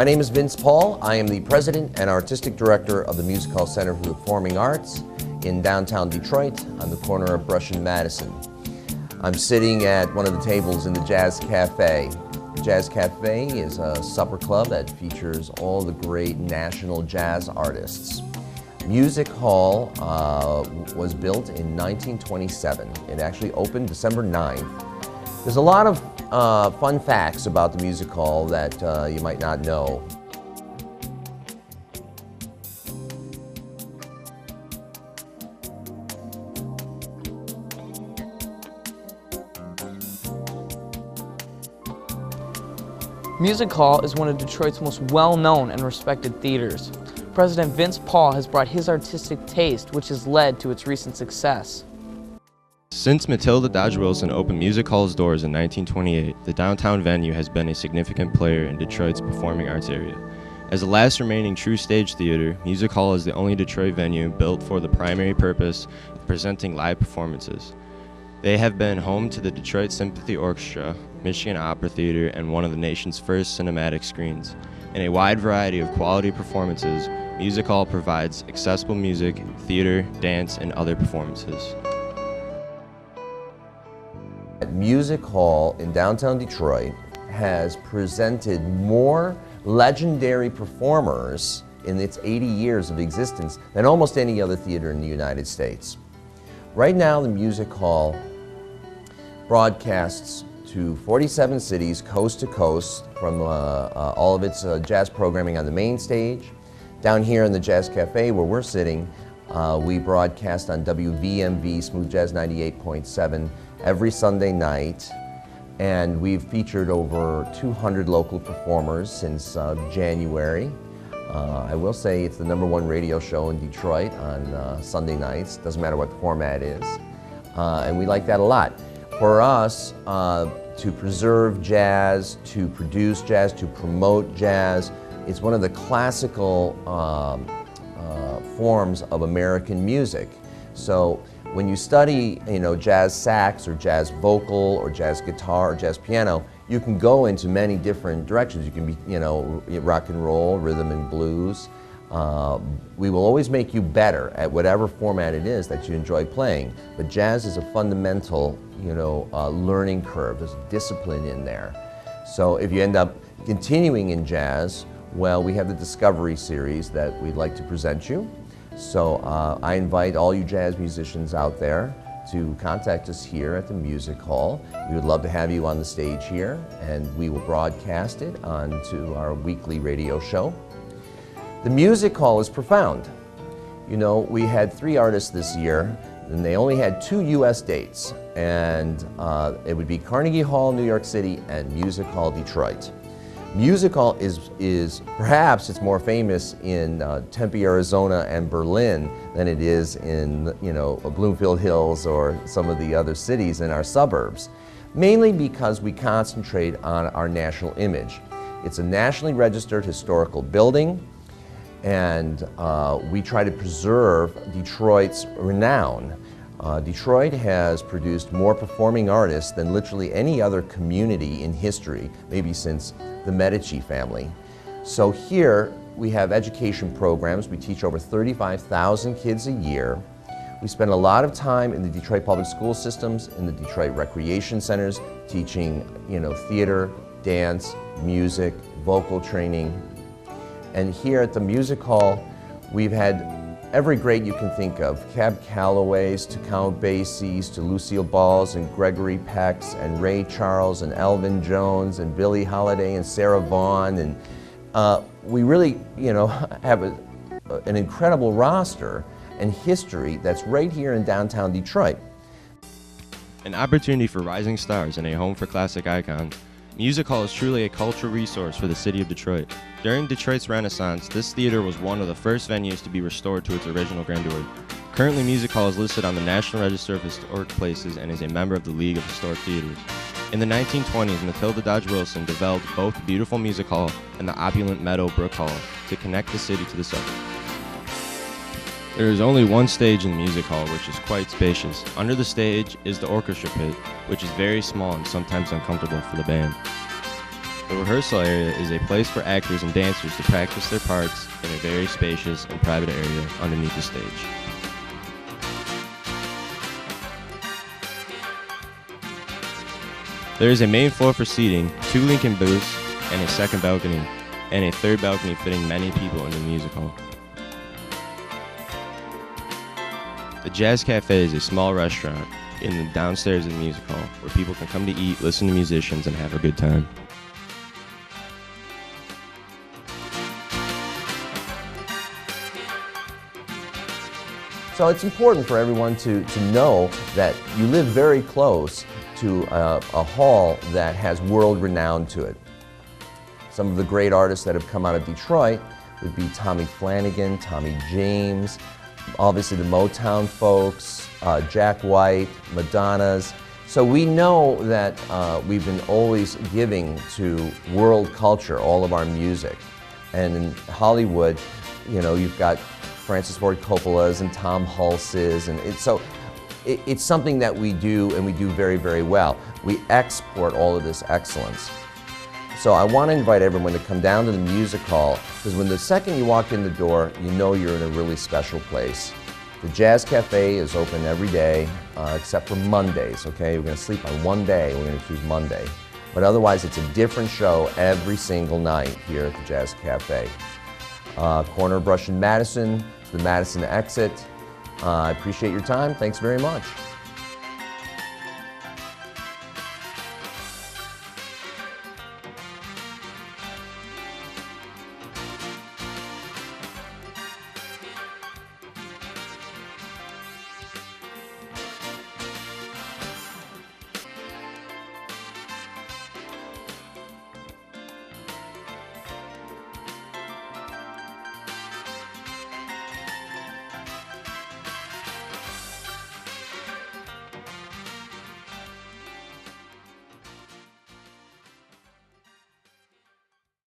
My name is Vince Paul. I am the President and Artistic Director of the Music Hall Center for the Performing Arts in downtown Detroit on the corner of Brush and Madison. I'm sitting at one of the tables in the Jazz Cafe. The Jazz Cafe is a supper club that features all the great national jazz artists. Music Hall was built in 1927. It actually opened December 9th. There's a lot of fun facts about the Music Hall that you might not know. Music Hall is one of Detroit's most well-known and respected theaters. President Vince Paul has brought his artistic taste, which has led to its recent success. Since Matilda Dodge Wilson opened Music Hall's doors in 1928, the downtown venue has been a significant player in Detroit's performing arts area. As the last remaining true stage theater, Music Hall is the only Detroit venue built for the primary purpose of presenting live performances. They have been home to the Detroit Symphony Orchestra, Michigan Opera Theater, and one of the nation's first cinematic screens. In a wide variety of quality performances, Music Hall provides accessible music, theater, dance, and other performances. Music Hall in downtown Detroit has presented more legendary performers in its 80 years of existence than almost any other theater in the United States. Right now, the Music Hall broadcasts to 47 cities, coast to coast, from all of its jazz programming on the main stage. Down here in the Jazz Cafe, where we're sitting, we broadcast on WVMV Smooth Jazz 98.7 every Sunday night, and we've featured over 200 local performers since January. I will say it's the #1 radio show in Detroit on Sunday nights. Doesn't matter what the format is, and we like that a lot. For us, to preserve jazz, to produce jazz, to promote jazz, it's one of the classical forms of American music. So when you study, jazz sax or jazz vocal or jazz guitar or jazz piano, you can go into many different directions. You can be, rock and roll, rhythm and blues. We will always make you better at whatever format it is that you enjoy playing. But jazz is a fundamental, learning curve. There's discipline in there. So if you end up continuing in jazz, well, we have the Discovery series that we'd like to present you. So I invite all you jazz musicians out there to contact us here at the Music Hall. We would love to have you on the stage here, and we will broadcast it onto our weekly radio show. The Music Hall is profound. We had 3 artists this year, and they only had 2 U.S. dates, and it would be Carnegie Hall, New York City, and Music Hall, Detroit. Music Hall is perhaps it's more famous in Tempe, Arizona, and Berlin than it is in Bloomfield Hills or some of the other cities in our suburbs, mainly because we concentrate on our national image. It's a nationally registered historical building, and we try to preserve Detroit's renown. Detroit has produced more performing artists than literally any other community in history, maybe since the Medici family. So here we have education programs. We teach over 35,000 kids a year. We spend a lot of time in the Detroit public school systems, in the Detroit recreation centers, teaching theater, dance, music, vocal training. And here at the Music Hall, we've had every great you can think of, Cab Callaways to Count Basie's to Lucille Balls and Gregory Peck's and Ray Charles and Elvin Jones and Billie Holiday and Sarah Vaughan, and we really have an incredible roster and history that's right here in downtown Detroit. An opportunity for rising stars and a home for classic icons, Music Hall is truly a cultural resource for the city of Detroit. During Detroit's Renaissance, this theater was one of the first venues to be restored to its original grandeur. Currently, Music Hall is listed on the National Register of Historic Places and is a member of the League of Historic Theaters. In the 1920s, Matilda Dodge Wilson developed both the beautiful Music Hall and the opulent Meadow Brook Hall to connect the city to the suburbs. There is only one stage in the Music Hall, which is quite spacious. Under the stage is the orchestra pit, which is very small and sometimes uncomfortable for the band. The rehearsal area is a place for actors and dancers to practice their parts in a very spacious and private area underneath the stage. There is a main floor for seating, 2 Lincoln booths, and a second balcony, and a third balcony fitting many people in the music hall. The Jazz Cafe is a small restaurant in the downstairs of the music hall where people can come to eat, listen to musicians, and have a good time. So it's important for everyone to know that you live very close to a hall that has world renown to it. Some of the great artists that have come out of Detroit would be Tommy Flanagan, Tommy James, obviously the Motown folks, Jack White, Madonnas. So we know that we've been always giving to world culture, all of our music. And in Hollywood, you know, you've got Francis Ford Coppola's and Tom Hulce's, and it's something that we do, and we do very, very well. We export all of this excellence. So I want to invite everyone to come down to the music hall, because when the second you walk in the door, you know you're in a really special place. The Jazz Cafe is open every day, except for Mondays, okay? We're going to sleep on one day, we're going to choose Monday. But otherwise, it's a different show every single night here at the Jazz Cafe. Corner of Brush and Madison, the Madison exit. I appreciate your time. Thanks very much.